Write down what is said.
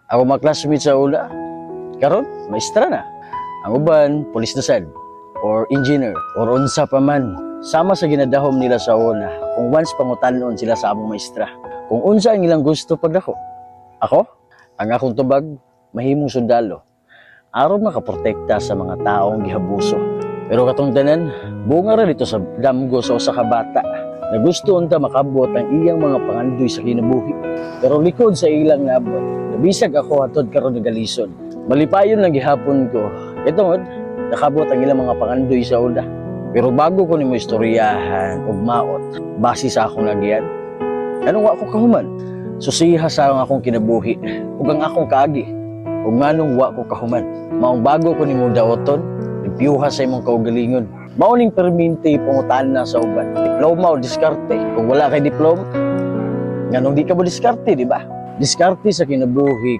Ako mga classmate sa ula. Karon, maestra na. Ang uban, pulis na sad, or engineer, or unsa pa man. Sama sa ginadahom nila sa una, kung once pangutanon sila sa among maestra. Kung unsa ang ilang gusto pagdako. Ako, ang akong tubag, mahimong sundalo. Aron makaprotekta sa mga taong gihabuso. Pero katong tanan, bunga ra dito sa damgo sa usa ka bata. Na gusto unta makabot ang iyang mga pangandoy sa kinabuhi. Pero likod sa ilang nabot, nabisag ako hatod karon nga galison. Malipayon lang gihapon ko. Ito nakabot ang ilang mga pangandoy sa ula. Pero bago ko nimo istoryahan ug maot, base sa akong nagiyan, anong wa ko kahuman? Susiha sa akong kinabuhi ug ang akong kaagi. Ug nganong wa ko kahuman? Maong bago ko nimo daoton, nagpiyuha sa imong kaugalingon. Mao ning permente pangutana sa uban. Diploma o diskarte. Kung wala kay diploma, nganong di ka mo diskarte, di ba? Diskarte sa kinabuhi